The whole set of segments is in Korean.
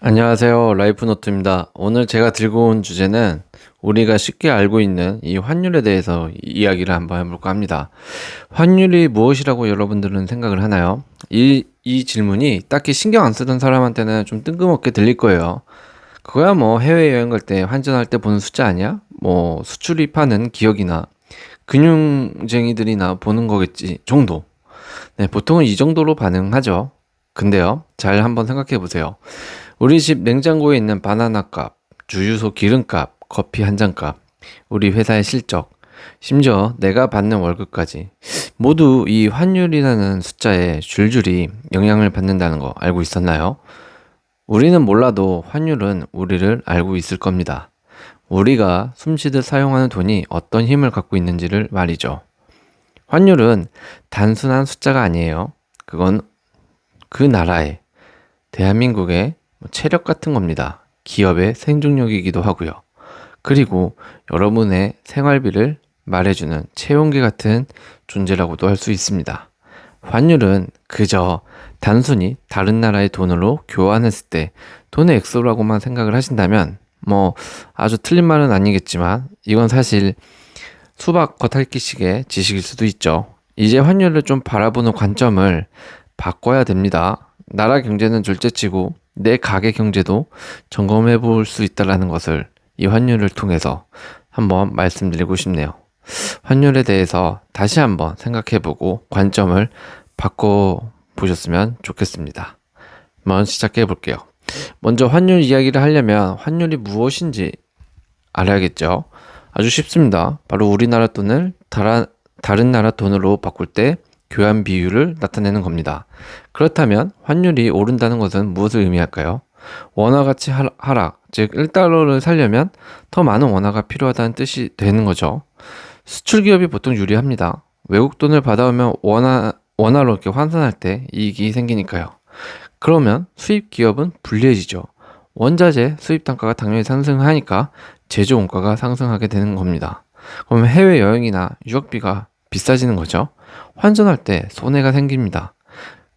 안녕하세요. 라이프노트입니다. 오늘 제가 들고 온 주제는 우리가 쉽게 알고 있는 이 환율에 대해서 이야기를 한번 해볼까 합니다. 환율이 무엇이라고 여러분들은 생각을 하나요? 이 질문이 딱히 신경 안 쓰던 사람한테는 좀 뜬금없게 들릴 거예요. 그거야 뭐 해외여행 갈 때 환전할 때 보는 숫자 아니야? 뭐 수출입하는 기업이나 금융쟁이들이나 보는 거겠지 정도. 네, 보통은 이 정도로 반응하죠. 근데요, 잘 한번 생각해 보세요. 우리 집 냉장고에 있는 바나나 값, 주유소 기름값, 커피 한 잔 값, 우리 회사의 실적, 심지어 내가 받는 월급까지 모두 이 환율이라는 숫자에 줄줄이 영향을 받는다는 거 알고 있었나요? 우리는 몰라도 환율은 우리를 알고 있을 겁니다. 우리가 숨쉬듯 사용하는 돈이 어떤 힘을 갖고 있는지를 말이죠. 환율은 단순한 숫자가 아니에요. 그건 그 나라의, 대한민국의 체력 같은 겁니다. 기업의 생존력이기도 하고요. 그리고 여러분의 생활비를 말해주는 체온계 같은 존재라고도 할 수 있습니다. 환율은 그저 단순히 다른 나라의 돈으로 교환했을 때 돈의 액수라고만 생각을 하신다면 뭐 아주 틀린 말은 아니겠지만 이건 사실 수박 겉핥기식의 지식일 수도 있죠. 이제 환율을 좀 바라보는 관점을 바꿔야 됩니다. 나라 경제는 둘째치고 내 가게 경제도 점검해 볼 수 있다는 것을 이 환율을 통해서 한번 말씀드리고 싶네요. 환율에 대해서 다시 한번 생각해 보고 관점을 바꿔 보셨으면 좋겠습니다. 한번 시작해 볼게요. 먼저 환율 이야기를 하려면 환율이 무엇인지 알아야겠죠. 아주 쉽습니다. 바로 우리나라 돈을 다른 나라 돈으로 바꿀 때 교환 비율을 나타내는 겁니다. 그렇다면 환율이 오른다는 것은 무엇을 의미할까요? 원화 가치 하락, 즉 1달러를 살려면 더 많은 원화가 필요하다는 뜻이 되는 거죠. 수출 기업이 보통 유리합니다. 외국 돈을 받아오면 원화로 이렇게 환산할 때 이익이 생기니까요. 그러면 수입 기업은 불리해지죠. 원자재 수입 단가가 당연히 상승하니까 제조 원가가 상승하게 되는 겁니다. 그러면 해외 여행이나 유학비가 비싸지는 거죠. 환전할 때 손해가 생깁니다.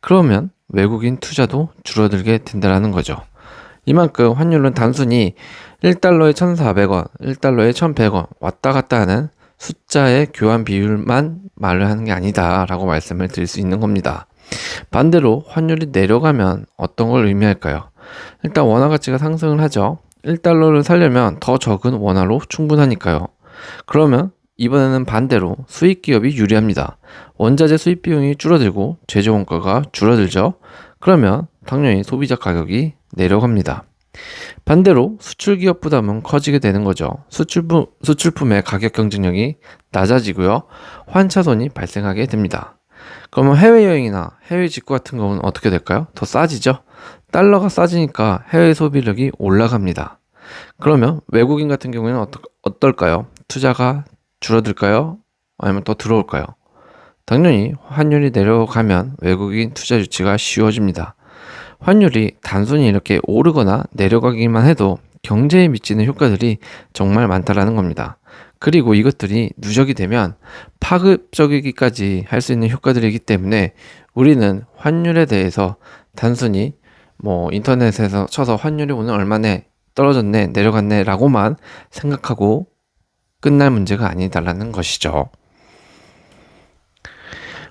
그러면 외국인 투자도 줄어들게 된다는 거죠. 이만큼 환율은 단순히 1달러에 1,400원, 1달러에 1,100원 왔다 갔다 하는 숫자의 교환 비율만 말을 하는 게 아니다라고 말씀을 드릴 수 있는 겁니다. 반대로 환율이 내려가면 어떤 걸 의미할까요? 일단 원화 가치가 상승을 하죠. 1달러를 살려면 더 적은 원화로 충분하니까요. 그러면 이번에는 반대로 수입 기업이 유리합니다. 원자재 수입 비용이 줄어들고 제조 원가가 줄어들죠. 그러면 당연히 소비자 가격이 내려갑니다. 반대로 수출 기업 부담은 커지게 되는 거죠. 수출품의 가격 경쟁력이 낮아지고요. 환차손이 발생하게 됩니다. 그러면 해외여행이나 해외 직구 같은 경우는 어떻게 될까요? 더 싸지죠? 달러가 싸지니까 해외 소비력이 올라갑니다. 그러면 외국인 같은 경우에는 어떨까요? 투자가 줄어들까요? 아니면 더 들어올까요? 당연히 환율이 내려가면 외국인 투자 유치가 쉬워집니다. 환율이 단순히 이렇게 오르거나 내려가기만 해도 경제에 미치는 효과들이 정말 많다라는 겁니다. 그리고 이것들이 누적이 되면 파급적이기까지 할 수 있는 효과들이기 때문에 우리는 환율에 대해서 단순히 뭐 인터넷에서 쳐서 환율이 오늘 얼마네 떨어졌네 내려갔네 라고만 생각하고 끝날 문제가 아니다라는 것이죠.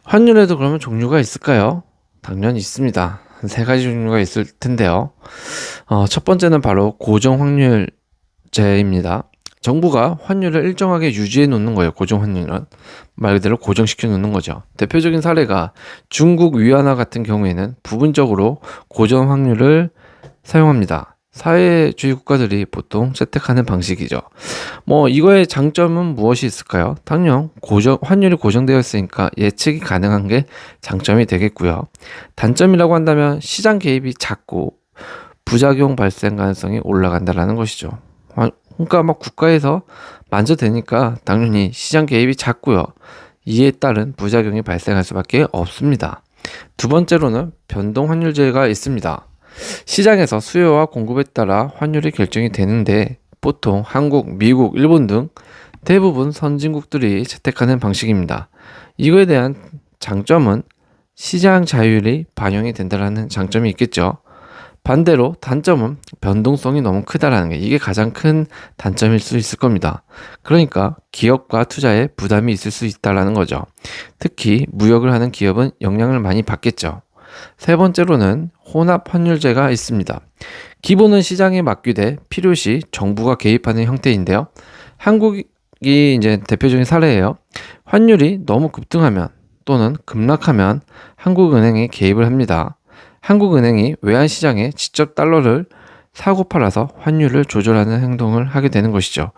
환율에도 그러면 종류가 있을까요? 당연히 있습니다. 한 세 가지 종류가 있을 텐데요. 첫 번째는 바로 고정 환율제입니다. 정부가 환율을 일정하게 유지해 놓는 거예요. 고정 환율은 말 그대로 고정시켜 놓는 거죠. 대표적인 사례가 중국 위안화 같은 경우에는 부분적으로 고정 환율을 사용합니다. 사회주의 국가들이 보통 채택하는 방식이죠. 뭐 이거의 장점은 무엇이 있을까요? 당연 환율이 고정되어 있으니까 예측이 가능한 게 장점이 되겠고요. 단점이라고 한다면 시장 개입이 작고 부작용 발생 가능성이 올라간다라는 것이죠. 그러니까 막 국가에서 만져대니까 당연히 시장 개입이 작고요. 이에 따른 부작용이 발생할 수밖에 없습니다. 두 번째로는 변동 환율제가 있습니다. 시장에서 수요와 공급에 따라 환율이 결정이 되는데 보통 한국, 미국, 일본 등 대부분 선진국들이 채택하는 방식입니다. 이거에 대한 장점은 시장 자율이 반영이 된다는 장점이 있겠죠. 반대로 단점은 변동성이 너무 크다라는 게 이게 가장 큰 단점일 수 있을 겁니다. 그러니까 기업과 투자에 부담이 있을 수 있다라는 거죠. 특히 무역을 하는 기업은 영향을 많이 받겠죠. 세 번째로는 혼합 환율제가 있습니다. 기본은 시장에 맡기되 필요시 정부가 개입하는 형태인데요. 한국이 이제 대표적인 사례예요. 환율이 너무 급등하면 또는 급락하면 한국은행이 개입을 합니다. 한국은행이 외환시장에 직접 달러를 사고 팔아서 환율을 조절하는 행동을 하게 되는 것이죠.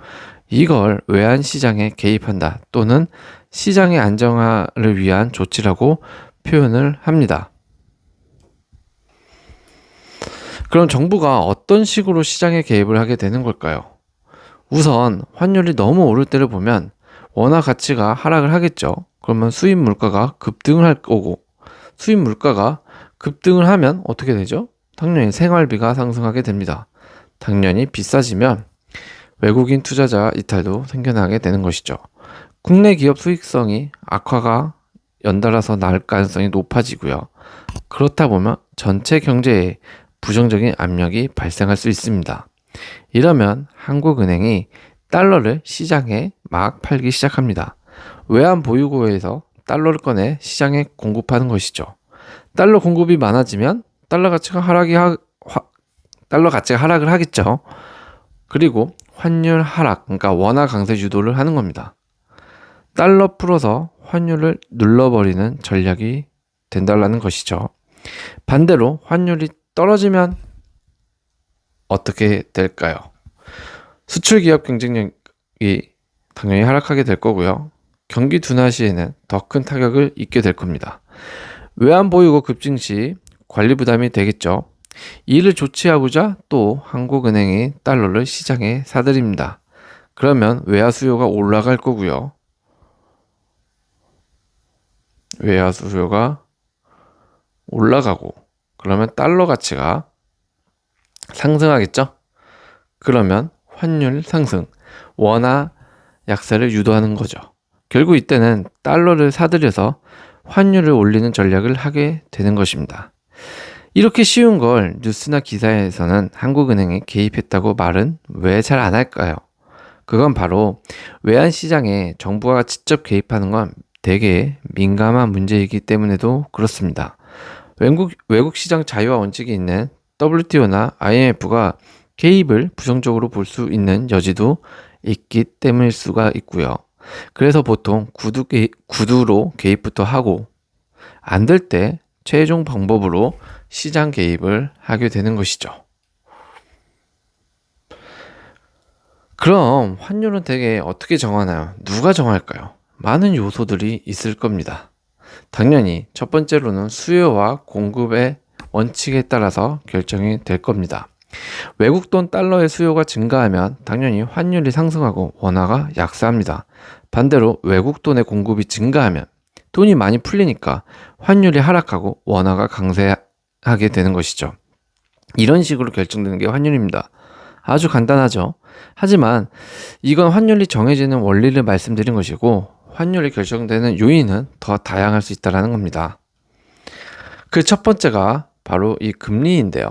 이걸 외환시장에 개입한다 또는 시장의 안정화를 위한 조치라고 표현을 합니다. 그럼 정부가 어떤 식으로 시장에 개입을 하게 되는 걸까요? 우선 환율이 너무 오를 때를 보면 원화 가치가 하락을 하겠죠. 그러면 수입 물가가 급등을 할 거고, 수입 물가가 급등을 하면 어떻게 되죠? 당연히 생활비가 상승하게 됩니다. 당연히 비싸지면 외국인 투자자 이탈도 생겨나게 되는 것이죠. 국내 기업 수익성이 악화가 연달아서 날 가능성이 높아지고요. 그렇다 보면 전체 경제에 부정적인 압력이 발생할 수 있습니다. 이러면 한국은행이 달러를 시장에 막 팔기 시작합니다. 외환 보유고에서 달러를 꺼내 시장에 공급하는 것이죠. 달러 공급이 많아지면 달러 가치가 하락을 하겠죠. 그리고 환율 하락, 그러니까 원화 강세 유도를 하는 겁니다. 달러 풀어서 환율을 눌러버리는 전략이 된다는 것이죠. 반대로 환율이 떨어지면 어떻게 될까요? 수출 기업 경쟁력이 당연히 하락하게 될 거고요. 경기 둔화 시에는 더 큰 타격을 입게 될 겁니다. 외환 보유고 급증 시 관리 부담이 되겠죠. 이를 조치하고자 또 한국은행이 달러를 시장에 사들입니다. 그러면 외화 수요가 올라갈 거고요. 외화 수요가 올라가고 그러면 달러 가치가 상승하겠죠? 그러면 환율 상승, 원화 약세를 유도하는 거죠. 결국 이때는 달러를 사들여서 환율을 올리는 전략을 하게 되는 것입니다. 이렇게 쉬운 걸 뉴스나 기사에서는 한국은행이 개입했다고 말은 왜 잘 안 할까요? 그건 바로 외환시장에 정부가 직접 개입하는 건 되게 민감한 문제이기 때문에도 그렇습니다. 외국 시장 자유화 원칙이 있는 WTO나 IMF가 개입을 부정적으로 볼 수 있는 여지도 있기 때문일 수가 있고요. 그래서 보통 구두로 개입부터 하고 안 될 때 최종 방법으로 시장 개입을 하게 되는 것이죠. 그럼 환율은 대개 어떻게 정하나요? 누가 정할까요? 많은 요소들이 있을 겁니다. 당연히 첫 번째로는 수요와 공급의 원칙에 따라서 결정이 될 겁니다. 외국 돈 달러의 수요가 증가하면 당연히 환율이 상승하고 원화가 약세합니다. 반대로 외국 돈의 공급이 증가하면 돈이 많이 풀리니까 환율이 하락하고 원화가 강세하게 되는 것이죠. 이런 식으로 결정되는 게 환율입니다. 아주 간단하죠. 하지만 이건 환율이 정해지는 원리를 말씀드린 것이고 환율이 결정되는 요인은 더 다양할 수 있다는 겁니다. 그 첫 번째가 바로 이 금리인데요.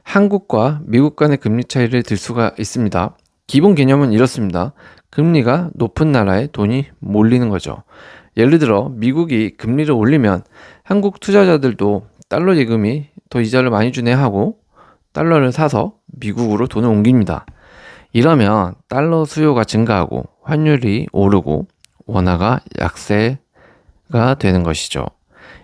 한국과 미국 간의 금리 차이를 들 수가 있습니다. 기본 개념은 이렇습니다. 금리가 높은 나라에 돈이 몰리는 거죠. 예를 들어 미국이 금리를 올리면 한국 투자자들도 달러 예금이 더 이자를 많이 주네 하고 달러를 사서 미국으로 돈을 옮깁니다. 이러면 달러 수요가 증가하고 환율이 오르고 원화가 약세가 되는 것이죠.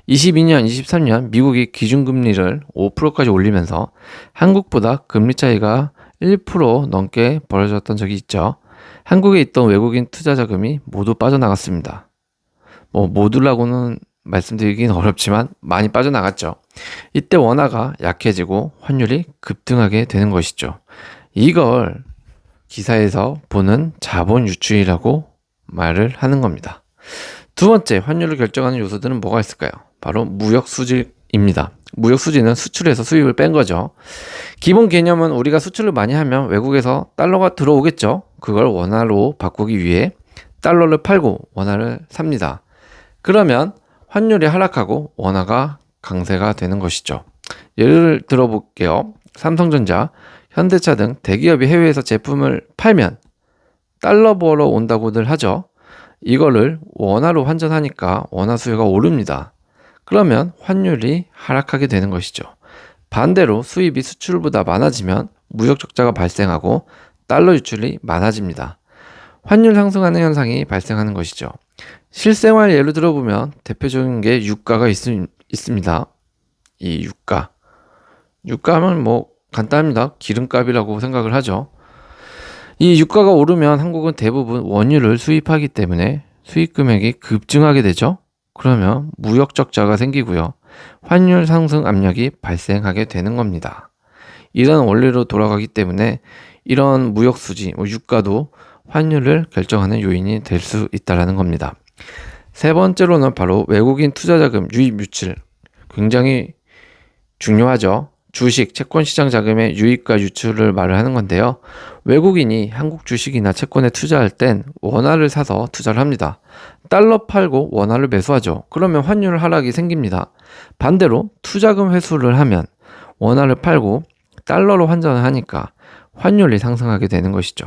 22년, 23년 미국이 기준금리를 5%까지 올리면서 한국보다 금리 차이가 1% 넘게 벌어졌던 적이 있죠. 한국에 있던 외국인 투자 자금이 모두 빠져나갔습니다. 모두라고는 말씀드리긴 어렵지만 많이 빠져나갔죠. 이때 원화가 약해지고 환율이 급등하게 되는 것이죠. 이걸 기사에서 보는 자본 유출이라고 말을 하는 겁니다. 두 번째, 환율을 결정하는 요소들은 뭐가 있을까요? 바로 무역 수지입니다. 무역 수지는 수출해서 수입을 뺀 거죠. 기본 개념은 우리가 수출을 많이 하면 외국에서 달러가 들어오겠죠. 그걸 원화로 바꾸기 위해 달러를 팔고 원화를 삽니다. 그러면 환율이 하락하고 원화가 강세가 되는 것이죠. 예를 들어 볼게요. 삼성전자, 현대차 등 대기업이 해외에서 제품을 팔면 달러 벌어 온다고들 하죠. 이거를 원화로 환전하니까 원화 수요가 오릅니다. 그러면 환율이 하락하게 되는 것이죠. 반대로 수입이 수출보다 많아지면 무역 적자가 발생하고 달러 유출이 많아집니다. 환율 상승하는 현상이 발생하는 것이죠. 실생활 예를 들어보면 대표적인 게 유가가 있습니다. 이 유가 하면 뭐 간단합니다. 기름값이라고 생각을 하죠. 이 유가가 오르면 한국은 대부분 원유를 수입하기 때문에 수입 금액이 급증하게 되죠. 그러면 무역 적자가 생기고요. 환율 상승 압력이 발생하게 되는 겁니다. 이런 원리로 돌아가기 때문에 이런 무역 수지, 유가도 환율을 결정하는 요인이 될 수 있다는 겁니다. 세 번째로는 바로 외국인 투자자금 유입 유출, 굉장히 중요하죠. 주식, 채권 시장 자금의 유입과 유출을 말을 하는 건데요. 외국인이 한국 주식이나 채권에 투자할 땐 원화를 사서 투자를 합니다. 달러 팔고 원화를 매수하죠. 그러면 환율 하락이 생깁니다. 반대로 투자금 회수를 하면 원화를 팔고 달러로 환전을 하니까 환율이 상승하게 되는 것이죠.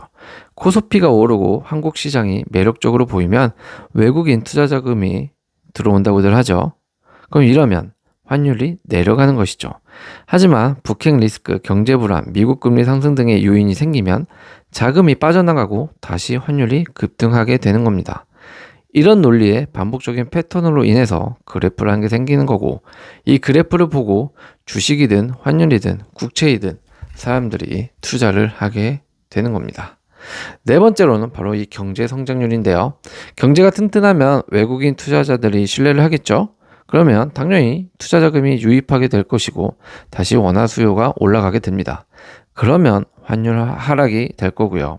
코스피가 오르고 한국 시장이 매력적으로 보이면 외국인 투자 자금이 들어온다고들 하죠. 그럼 이러면 환율이 내려가는 것이죠. 하지만 북핵 리스크, 경제 불안, 미국 금리 상승 등의 요인이 생기면 자금이 빠져나가고 다시 환율이 급등하게 되는 겁니다. 이런 논리의 반복적인 패턴으로 인해서 그래프라는 게 생기는 거고, 이 그래프를 보고 주식이든 환율이든 국채이든 사람들이 투자를 하게 되는 겁니다. 네 번째로는 바로 이 경제 성장률인데요. 경제가 튼튼하면 외국인 투자자들이 신뢰를 하겠죠. 그러면 당연히 투자 자금이 유입하게 될 것이고 다시 원화 수요가 올라가게 됩니다. 그러면 환율 하락이 될 거고요.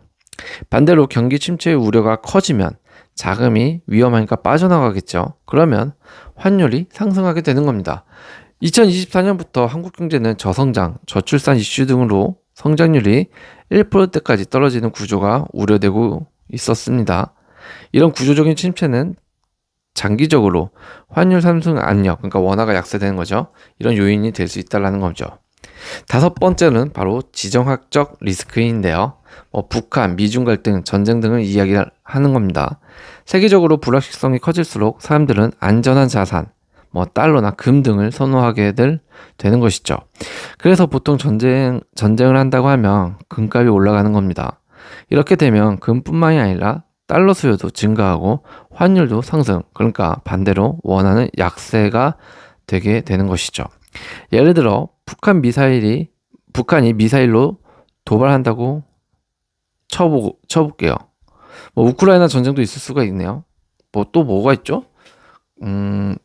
반대로 경기 침체의 우려가 커지면 자금이 위험하니까 빠져나가겠죠. 그러면 환율이 상승하게 되는 겁니다. 2024년부터 한국 경제는 저성장, 저출산 이슈 등으로 성장률이 1%대까지 떨어지는 구조가 우려되고 있었습니다. 이런 구조적인 침체는 장기적으로 환율 상승 압력, 그러니까 원화가 약세되는 거죠. 이런 요인이 될 수 있다는 거죠. 다섯 번째는 바로 지정학적 리스크인데요. 북한, 미중 갈등, 전쟁 등을 이야기하는 겁니다. 세계적으로 불확실성이 커질수록 사람들은 안전한 자산, 달러나 금 등을 선호하게 되는 것이죠. 그래서 보통 전쟁을 한다고 하면 금값이 올라가는 겁니다. 이렇게 되면 금뿐만이 아니라 달러 수요도 증가하고 환율도 상승, 그러니까 반대로 원화는 약세가 되게 되는 것이죠. 예를 들어 북한이 미사일로 도발한다고 쳐볼게요. 우크라이나 전쟁도 있을 수가 있네요. 또 뭐가 있죠?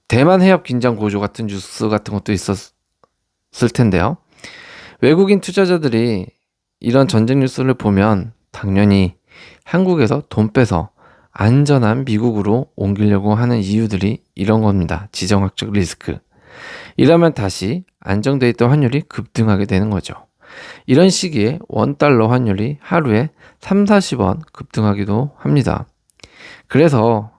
대만 해협 긴장 고조 같은 뉴스 같은 것도 있었을 텐데요. 외국인 투자자들이 이런 전쟁 뉴스를 보면 당연히 한국에서 돈 빼서 안전한 미국으로 옮기려고 하는 이유들이 이런 겁니다. 지정학적 리스크. 이러면 다시 안정돼 있던 환율이 급등하게 되는 거죠. 이런 시기에 원달러 환율이 하루에 30-40원 급등하기도 합니다. 그래서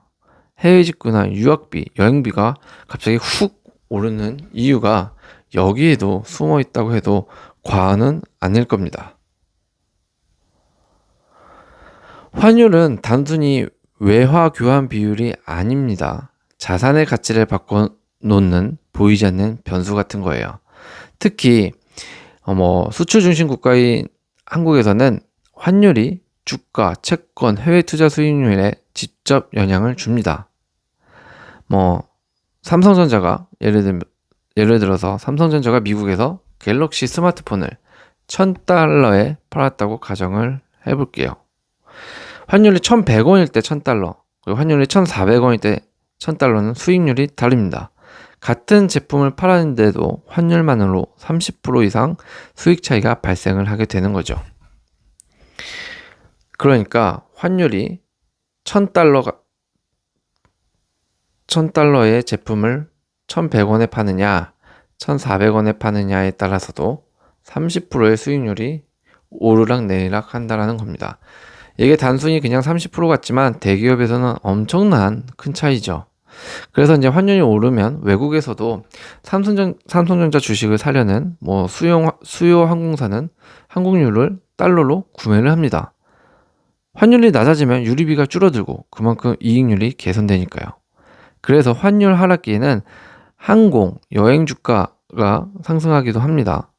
해외 직구나 유학비, 여행비가 갑자기 훅 오르는 이유가 여기에도 숨어 있다고 해도 과언은 아닐 겁니다. 환율은 단순히 외화 교환 비율이 아닙니다. 자산의 가치를 바꿔놓는 보이지 않는 변수 같은 거예요. 특히 수출 중심 국가인 한국에서는 환율이 주가, 채권, 해외 투자 수익률에 직접 영향을 줍니다. 삼성전자가 예를 들어서 삼성전자가 미국에서 갤럭시 스마트폰을 1,000달러에 팔았다고 가정을 해볼게요. 환율이 1,100원일 때 1,000달러, 그리고 환율이 1,400원일 때 1,000달러는 수익률이 다릅니다. 같은 제품을 팔았는데도 환율만으로 30% 이상 수익 차이가 발생을 하게 되는 거죠. 그러니까 환율이 1,000달러의 제품을 1,100원에 파느냐, 1,400원에 파느냐에 따라서도 30%의 수익률이 오르락 내리락 한다는 겁니다. 이게 단순히 그냥 30% 같지만 대기업에서는 엄청난 큰 차이죠. 그래서 이제 환율이 오르면 외국에서도 삼성전자 주식을 사려는 뭐 수요 항공사는 항공유를 달러로 구매를 합니다. 환율이 낮아지면 유류비가 줄어들고 그만큼 이익률이 개선되니까요. 그래서 환율 하락기에는 항공, 여행 주가가 상승하기도 합니다.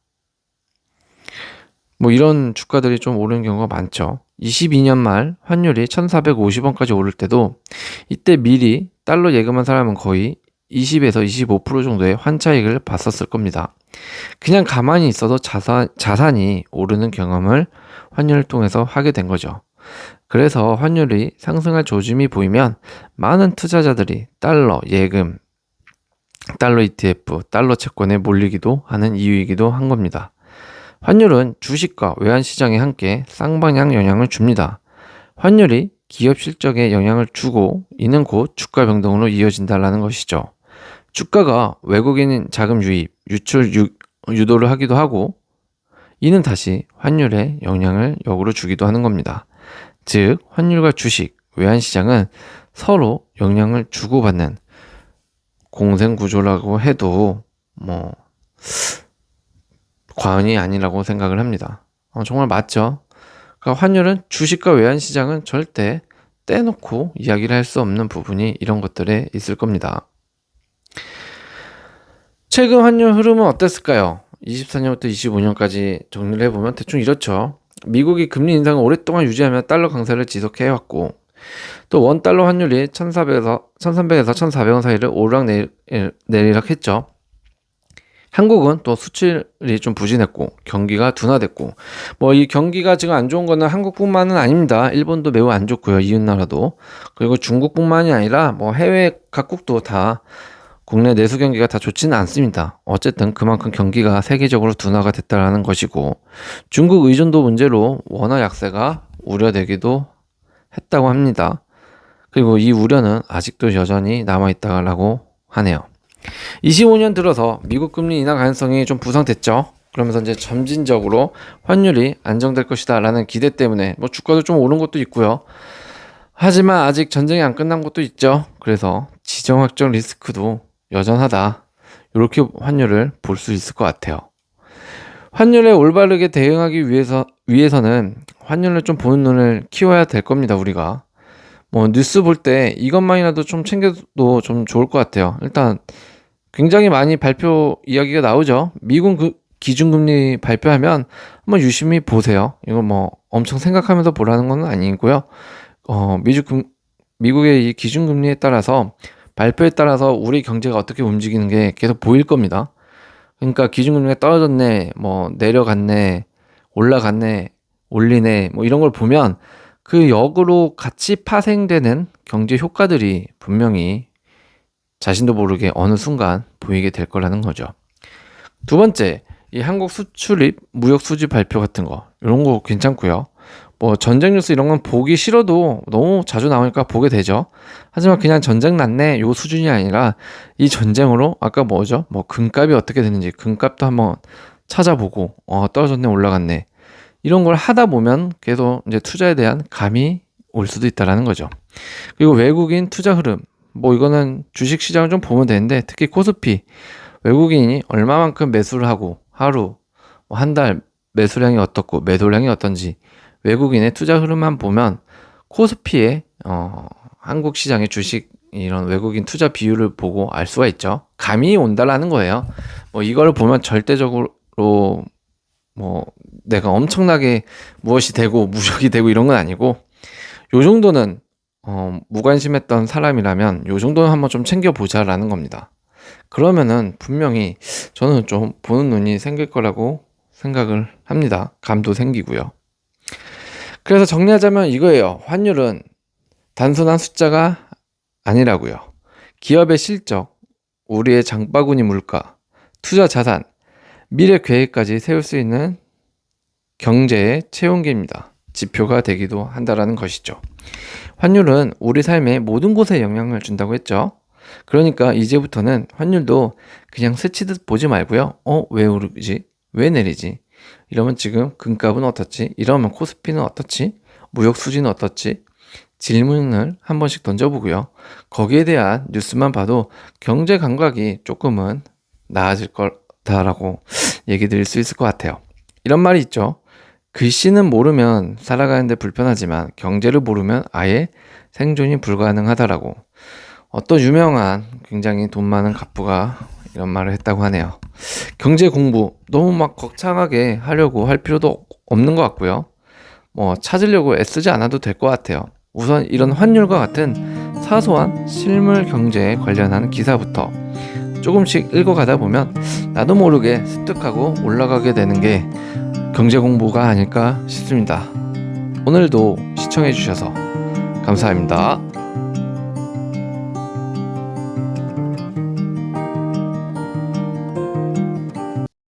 뭐 이런 주가들이 좀 오르는 경우가 많죠. 22년 말 환율이 1450원까지 오를 때도 이때 미리 달러 예금한 사람은 거의 20에서 25% 정도의 환차익을 봤었을 겁니다. 그냥 가만히 있어도 자산이 오르는 경험을 환율을 통해서 하게 된 거죠. 그래서 환율이 상승할 조짐이 보이면 많은 투자자들이 달러 예금, 달러 ETF, 달러 채권에 몰리기도 하는 이유이기도 한 겁니다. 환율은 주식과 외환시장에 함께 쌍방향 영향을 줍니다. 환율이 기업 실적에 영향을 주고 이는 곧 주가 변동으로 이어진다는 것이죠. 주가가 외국인 자금 유입, 유출 유도를 하기도 하고 이는 다시 환율에 영향을 역으로 주기도 하는 겁니다. 즉 환율과 주식, 외환시장은 서로 영향을 주고받는 공생구조라고 해도 뭐 과언이 아니라고 생각을 합니다. 정말 맞죠? 그러니까 환율은 주식과 외환시장은 절대 떼놓고 이야기를 할 수 없는 부분이 이런 것들에 있을 겁니다. 최근 환율 흐름은 어땠을까요? 24년부터 25년까지 정리를 해보면 대충 이렇죠. 미국이 금리 인상을 오랫동안 유지하며 달러 강세를 지속해왔고 또 원달러 환율이 1300에서 1400원 사이를 오르락내리락 했죠. 한국은 또 수출이 좀 부진했고 경기가 둔화됐고 뭐 이 경기가 지금 안 좋은 거는 한국뿐만은 아닙니다. 일본도 매우 안 좋고요. 이웃나라도. 그리고 중국뿐만이 아니라 뭐 해외 각국도 다 국내 내수 경기가 다 좋지는 않습니다. 어쨌든 그만큼 경기가 세계적으로 둔화가 됐다라는 것이고 중국 의존도 문제로 원화 약세가 우려되기도 했다고 합니다. 그리고 이 우려는 아직도 여전히 남아있다고 하네요. 25년 들어서 미국 금리 인하 가능성이 좀 부상됐죠. 그러면서 이제 점진적으로 환율이 안정될 것이다 라는 기대 때문에 뭐 주가도 좀 오른 것도 있고요. 하지만 아직 전쟁이 안 끝난 것도 있죠. 그래서 지정학적 리스크도 여전하다. 이렇게 환율을 볼 수 있을 것 같아요. 환율에 올바르게 대응하기 위해서는 환율을 좀 보는 눈을 키워야 될 겁니다. 우리가 뭐 뉴스 볼 때 이것만이라도 좀 챙겨도 좀 좋을 것 같아요. 일단 굉장히 많이 발표 이야기가 나오죠. 미국 기준금리 발표하면 한번 유심히 보세요. 이거 뭐 엄청 생각하면서 보라는 건 아니고요. 미국의 이 기준금리에 따라서 발표에 따라서 우리 경제가 어떻게 움직이는 게 계속 보일 겁니다. 그러니까 기준금리가 떨어졌네, 뭐 내려갔네, 올라갔네, 올리네, 뭐 이런 걸 보면 그 역으로 같이 파생되는 경제 효과들이 분명히 자신도 모르게 어느 순간 보이게 될 거라는 거죠. 두 번째, 이 한국 수출입 무역 수지 발표 같은 거 이런 거 괜찮고요. 뭐 전쟁 뉴스 이런 건 보기 싫어도 너무 자주 나오니까 보게 되죠. 하지만 그냥 전쟁 났네 요 수준이 아니라 이 전쟁으로 아까 뭐죠? 뭐 금값이 어떻게 되는지 금값도 한번 찾아보고 떨어졌네 올라갔네 이런 걸 하다 보면 계속 이제 투자에 대한 감이 올 수도 있다라는 거죠. 그리고 외국인 투자 흐름 뭐 이거는 주식 시장을 좀 보면 되는데 특히 코스피 외국인이 얼마만큼 매수를 하고 하루 한 달 매수량이 어떻고 매도량이 어떤지 외국인의 투자 흐름만 보면 코스피의 한국 시장의 주식 이런 외국인 투자 비율을 보고 알 수가 있죠. 감이 온다라는 거예요. 뭐 이걸 보면 절대적으로 뭐 내가 엄청나게 무엇이 되고 무적이 되고 이런 건 아니고 요 정도는 무관심했던 사람이라면 요 정도는 한번 좀 챙겨보자라는 겁니다. 그러면은 분명히 저는 좀 보는 눈이 생길 거라고 생각을 합니다. 감도 생기고요. 그래서 정리하자면 이거예요. 환율은 단순한 숫자가 아니라고요. 기업의 실적, 우리의 장바구니 물가, 투자 자산, 미래 계획까지 세울 수 있는 경제의 체온계입니다. 지표가 되기도 한다라는 것이죠. 환율은 우리 삶의 모든 곳에 영향을 준다고 했죠. 그러니까 이제부터는 환율도 그냥 스치듯 보지 말고요. 왜 오르지? 왜 내리지? 이러면 지금 금값은 어떻지? 이러면 코스피는 어떻지? 무역 수지는 어떻지? 질문을 한 번씩 던져보고요. 거기에 대한 뉴스만 봐도 경제 감각이 조금은 나아질 거다라고 얘기 드릴 수 있을 것 같아요. 이런 말이 있죠. 글씨는 모르면 살아가는데 불편하지만 경제를 모르면 아예 생존이 불가능하다라고. 어떤 유명한 굉장히 돈 많은 갑부가 이런 말을 했다고 하네요. 경제 공부 너무 막 거창하게 하려고 할 필요도 없는 것 같고요. 뭐 찾으려고 애쓰지 않아도 될 것 같아요. 우선 이런 환율과 같은 사소한 실물 경제에 관련한 기사부터 조금씩 읽어가다 보면 나도 모르게 습득하고 올라가게 되는 게 경제 공부가 아닐까 싶습니다. 오늘도 시청해 주셔서 감사합니다.